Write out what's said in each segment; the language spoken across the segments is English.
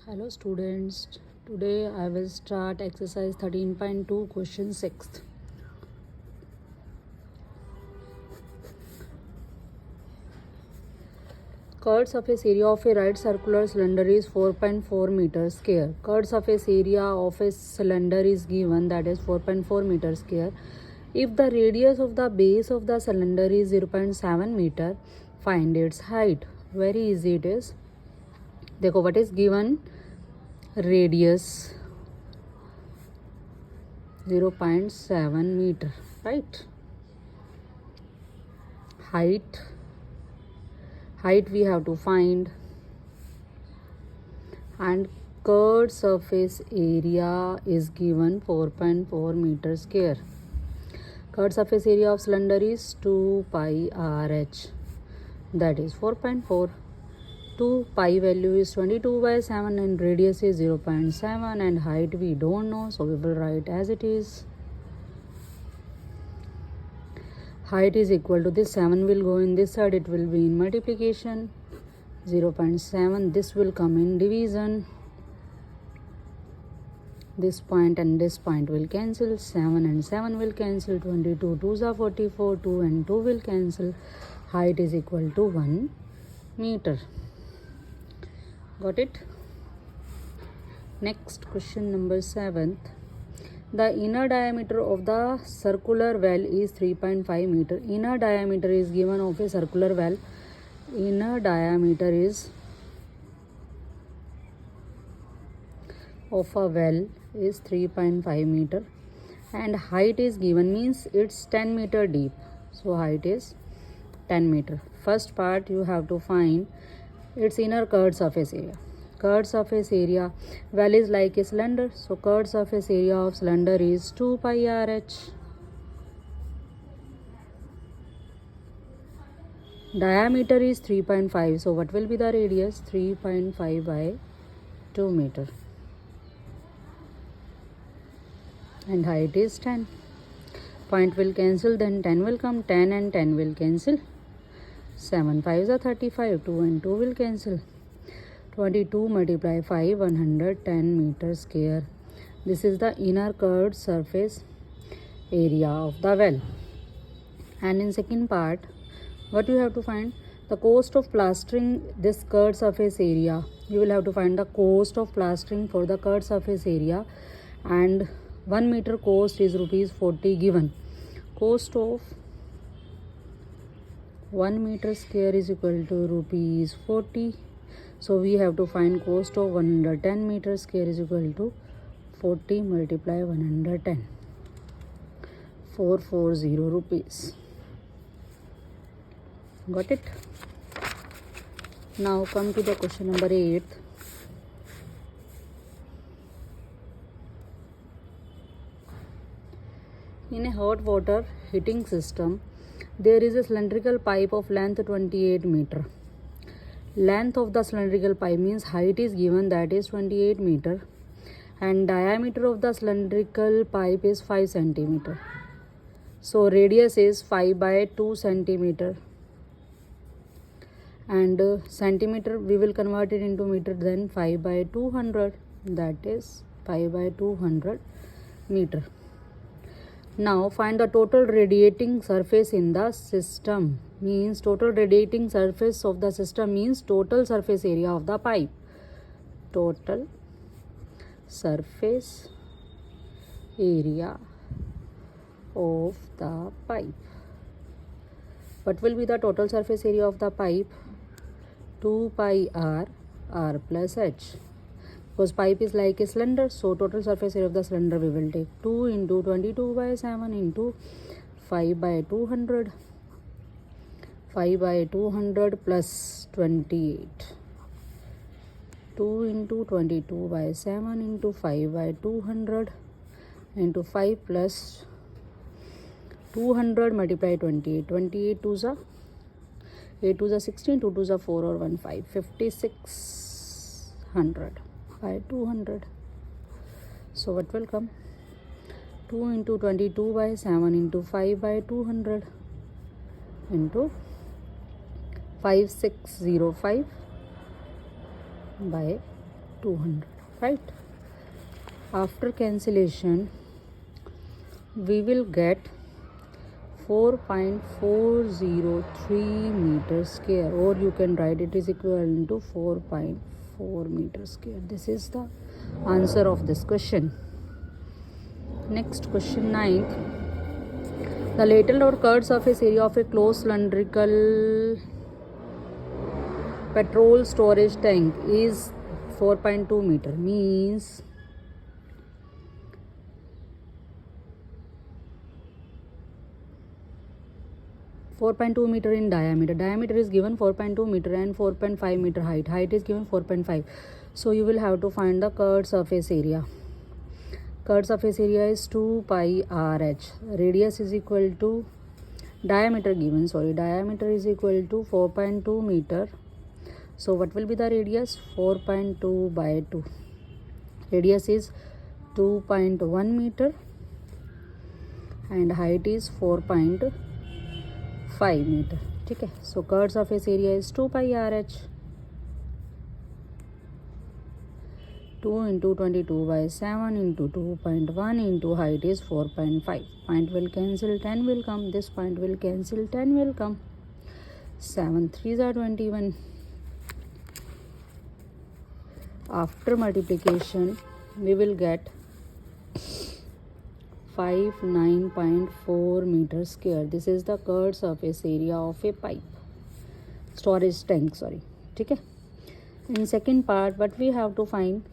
Hello students, today I will start exercise 13.2 question 6th. Curd surface area of a right circular cylinder is 4.4 meters square. Curd surface area of a cylinder is given, that is 4.4 meters square. If the radius of the base of the cylinder is 0.7 meter, find its height. Very easy it is. देखो what is given, radius 0.7 meter, right? Height we have to find, and curved surface area is given 4.4 meters square. Curved surface area of cylinder is 2 pi RH, that is 4.4. 2 pi value is 22 by 7 and radius is 0.7 and height we don't know, so we will write as it is. Height is equal to this, 7 will go in this side, it will be in multiplication, 0.7, this will come in division, this point and this point will cancel, 7 and 7 will cancel, 22 2s are 44, 2 and 2 will cancel, height is equal to 1 meter. Got it? Next question number 7th. The inner diameter of the circular well is 3.5 meter. Inner diameter is given of a circular well. Inner diameter is of a well is 3.5 meter and height is given, means it's 10 meter deep. So height is 10 meter. First part you have to find its inner curved surface area. Curved surface area, well is like a cylinder, so curved surface area of cylinder is 2 pi RH. Diameter is 3.5, so what will be the radius? 3.5 by 2 meter. And height is 10. Point will cancel, then 10 will come, 10 and 10 will cancel. 7 5s are 35, 2 and 2 will cancel. 22 multiply 5, 110 meters square. This is the inner curved surface area of the well. And in second part, what you have to find? The cost of plastering this curved surface area. You will have to find the cost of plastering for the curved surface area, and 1 meter cost is rupees 40 given. Cost of 1 meter square is equal to rupees 40. So we have to find cost of 110 meters square is equal to 40 multiply 110. 440 rupees. Got it? Now come to the question number 8. In a hot water heating system, there is a cylindrical pipe of length 28 meter. Length of the cylindrical pipe, means height is given, that is 28 meter, and diameter of the cylindrical pipe is 5 centimeter. So radius is 5 by 2 centimeter, and centimeter we will convert it into meter, then 5 by 200, that is 5 by 200 meter. Now find the total radiating surface in the system, means total radiating surface of the system means total surface area of the pipe. Total surface area of the pipe. What will be the total surface area of the pipe? 2 pi r plus h. Because pipe is like a cylinder, so total surface area of the cylinder we will take 2 into 22 by 7 into 5 by 200. 5 by 200 plus 28. 2 into 22 by 7 into 5 by 200 into 5 plus 200 multiply 28. 28 2s are 8 2s are 16, 2 2s are 4 or 1 5. 5600 by 200. So what will come? 2 into 22 by 7 into 5 by 200 into 5605 by 200, right? After cancellation, we will get 4.403 meters square, or you can write it is equivalent to 4.4 meters square. This is the answer of this question. Next question, 9th. The lateral or curved surface area of a closed cylindrical petrol storage tank is 4.2 meter, means .2 meter in diameter. Diameter is given 4.2 meter and 4.5 meter height. Height is given 4.5. So you will have to find the curved surface area. Curved surface area is 2 pi RH. Radius is equal to diameter given. Diameter is equal to 4.2 meter. So what will be the radius? 4.2 by 2. Radius is 2.1 meter and height is 4.5 meter. Okay. So curved surface area is 2 pi RH. 2 into 22 by 7 into 2.1 into height is 4.5. Point will cancel, 10 will come. This point will cancel, 10 will come. 7 3s are 21. After multiplication, we will get 59.4 meters square. This is the curved surface area of a pipe. Storage tank, Okay. In second part, what we have to find,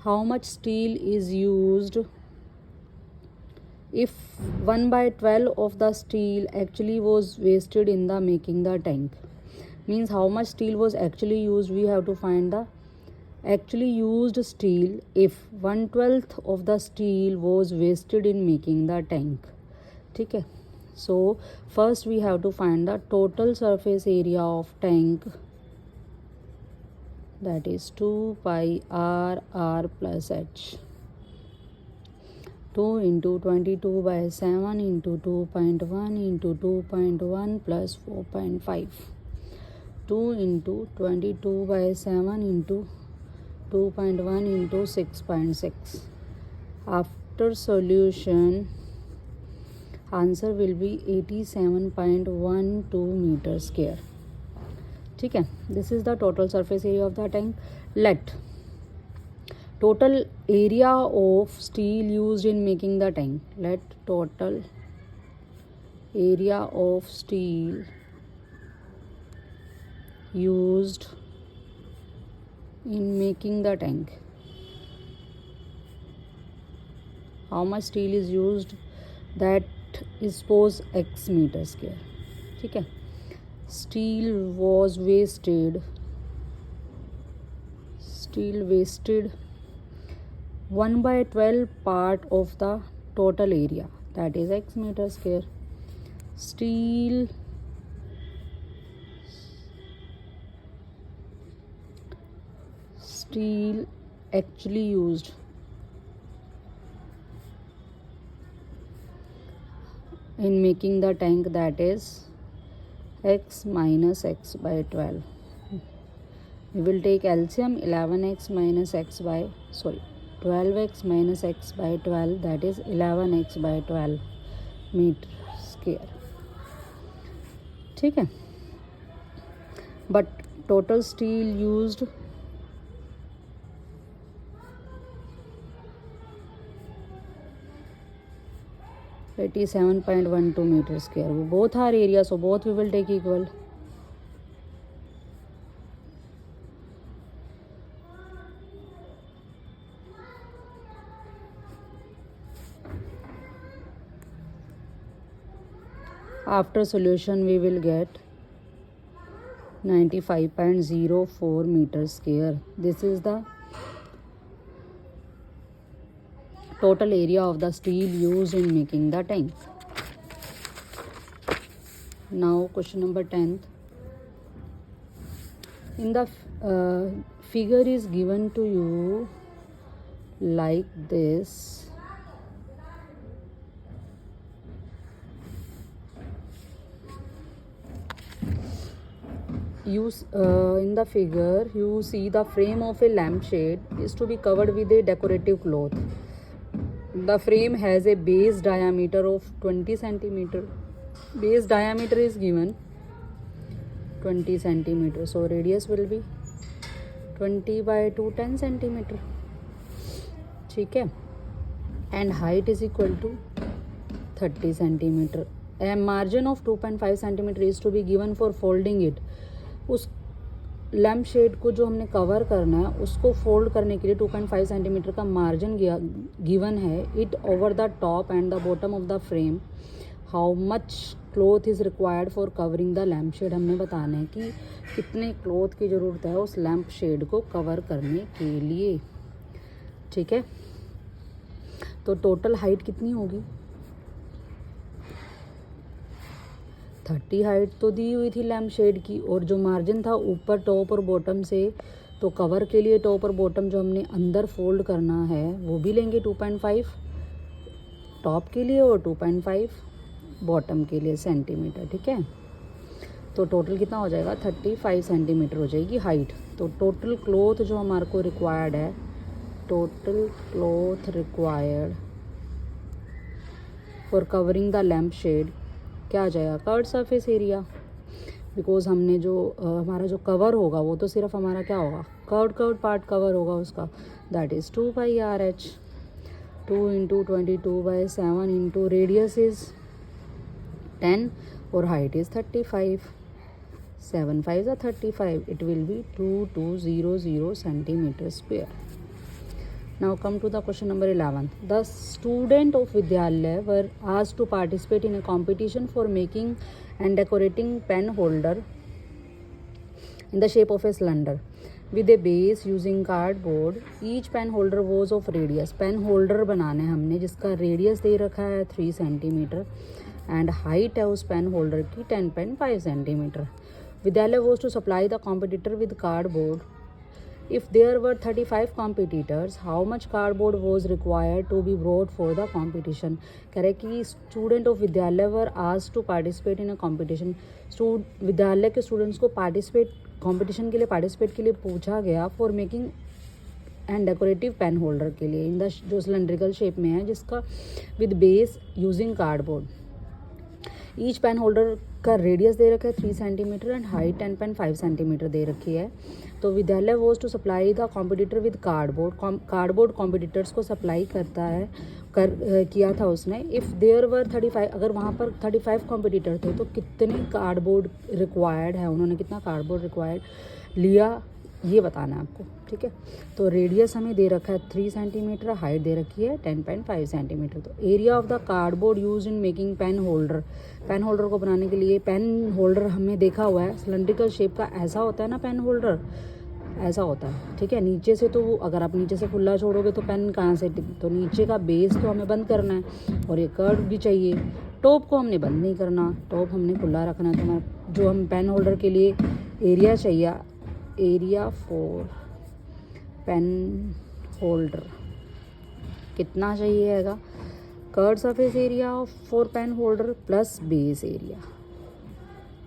how much steel is used if 1 by 12 of the steel actually was wasted in the making the tank. Means how much steel was actually used, we have to find the actually used steel if 1/12 of the steel was wasted in making the tank. Okay. So first we have to find the total surface area of tank, that is 2 pi r plus h. 2 into 22 by 7 into 2.1 into 2.1 plus 4.5. 2 into 22 by 7 into 2.1 into 6.6. After solution, answer will be 87.12 meters square. Okay. This is the total surface area of the tank. Let total area of steel used in making the tank. Let total area of steel used in making the tank. How much steel is used? That is suppose x meter square. Okay. Steel wasted 1 by 12 part of the total area, that is x meter square. Steel actually used in making the tank, that is x minus x by 12. We will take LCM, 11x minus x by 12x minus x by 12, that is 11x by 12 meter square. Okay. But total steel used 87.12 meters square. Both are area, so both we will take equal. After solution, we will get 95.04 meters square. This is the total area of the steel used in making the tank. Now question number 10th. In the figure is given to you like this. In the figure you see the frame of a lampshade is to be covered with a decorative cloth. The frame has a base diameter of 20 centimeter. Base diameter is given 20 centimeter, so radius will be 20 by 2 10 centimeter. ठीक है, and height is equal to 30 centimeter. A margin of 2.5 centimeter is to be given for folding it. उस lamp shade को जो हमने cover करना है उसको fold करने के लिए 2.5 सेंटीमीटर का मार्जिन गिवन है. It over the top and the bottom of the frame. How much cloth is required for covering the lamp shade. हमने बताना है कि कितने क्लॉथ की ज़रूरत है उस लैम्प शेड को कवर करने के लिए. ठीक है, तो टोटल हाइट कितनी होगी? 30 हाइट तो दी हुई थी लैम्प शेड की, और जो मार्जिन था ऊपर टॉप और बॉटम से, तो कवर के लिए टॉप और बॉटम जो हमने अंदर फोल्ड करना है वो भी लेंगे 2.5 टॉप के लिए और 2.5 बॉटम के लिए सेंटीमीटर. ठीक है, तो टोटल कितना हो जाएगा? 35 सेंटीमीटर हो जाएगी हाइट. तो टोटल क्लॉथ जो हमारे को रिक्वायर्ड है, total cloth required for covering the lamp shade क्या आ जाएगा? Curved surface area. बिकॉज हमने जो हमारा जो कवर होगा वो तो सिर्फ हमारा क्या होगा? कर्व्ड पार्ट कवर होगा उसका. That is 2 pi r H. 2 into 22/7 into radius is 10 और height is 35. 7 5 are 35. It will be 2200 centimeter square. Now come to the question number 11. The student of Vidyalaya were asked to participate in a competition for making and decorating pen holder in the shape of a cylinder with a base using cardboard. Each pen holder was of radius. Pen holder बनाने हमने जिसका radius दे रखा है 3 centimetre and height है उस pen holder की 10.5 centimetre. Vidyalaya was to supply the competitor with cardboard. If there were 35 competitors, how much cardboard was required to be brought for the competition? कह रहे कि student of विद्यालय were asked to participate in a competition. विद्यालय के students को competition के लिए participate के लिए पूछा गया for making and decorative pen holder के लिए in the जो cylindrical shape में है जिसका with base using cardboard. Each pen holder का रेडियस दे रखा है 3 सेंटीमीटर एंड हाइट 10.5 सेंटीमीटर दे रखी है. तो vidyalaya was to supply the competitor with cardboard. Cardboard competitors को सप्लाई करता है किया था उसने. इफ़ देयर वर 35, अगर वहाँ पर 35 कॉम्पिटिटर थे तो कितने कार्डबोर्ड रिक्वायर्ड है, उन्होंने कितना कार्डबोर्ड रिक्वायर्ड लिया ये बताना है आपको. ठीक है, तो रेडियस हमें दे रखा है 3 सेंटीमीटर, हाइट दे रखी है 10.5 सेंटीमीटर. तो area of the cardboard use in making pen holder. Pen holder को बनाने के लिए पेन होल्डर हमने देखा हुआ है सिलेंड्रिकल शेप का ऐसा होता है ना, पेन होल्डर ऐसा होता है. ठीक है, नीचे से तो अगर आप नीचे से खुला छोड़ोगे तो पेन कहाँ से, तो नीचे का बेस तो हमें बंद करना है और ये कर्व भी चाहिए. टॉप को हमने बंद नहीं करना, टॉप हमने खुला रखना है. तो हमारा जो हम पेन होल्डर के लिए एरिया चाहिए, एरिया फॉर पेन होल्डर कितना चाहिएगा? Curved surface area for pen holder plus base area.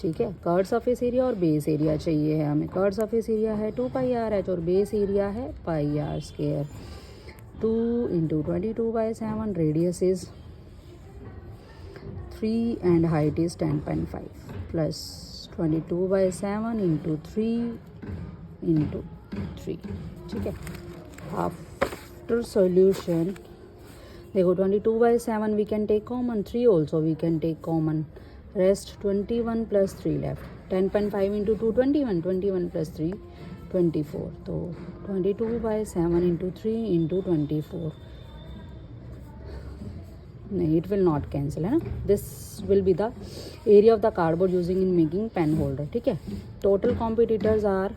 ठीक है, कर्व्ड सरफेस एरिया और बेस एरिया चाहिए है हमें. कर्व्ड सरफेस एरिया है 2 पाई आर एच और बेस एरिया है pi r square. 2 into 22/7 radius is 3 and height is 10.5 plus 22/7 into 3 into 3. ठीक है, आफ्टर सॉल्यूशन देखो 22/7 we can take common, 3 also we can take common, rest 21 plus 3 left. 10.5 into 2 21, 21 plus 3 24. तो 22/7 into 3 into 24 नहीं, it will not cancel है ना. This will be the area of the cardboard using in making pen holder. ठीक है, total competitors are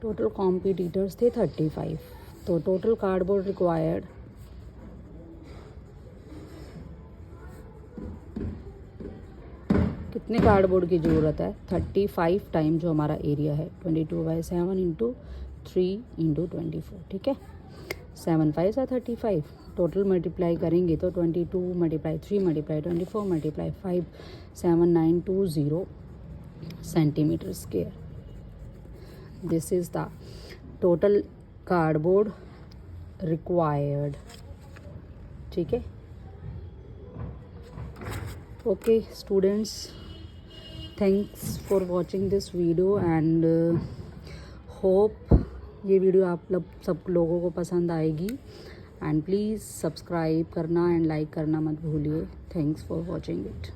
total competitors थे 35. तो total cardboard required कितने cardboard की ज़रूरत है? 35 टाइम जो हमारा एरिया है 22/7 इंटू 3 इंटू 24. ठीक है, 7 5 are 35 टोटल मल्टीप्लाई करेंगे तो 22 multiply 3 multiply 24 multiply 5 7920 centimetre square. This is the total cardboard required. ठीक है. Okay students, thanks for watching this video and hope ये वीडियो आप सब लोगों को पसंद आएगी. एंड प्लीज़ सब्सक्राइब करना एंड लाइक करना मत भूलिए. Thanks for watching it.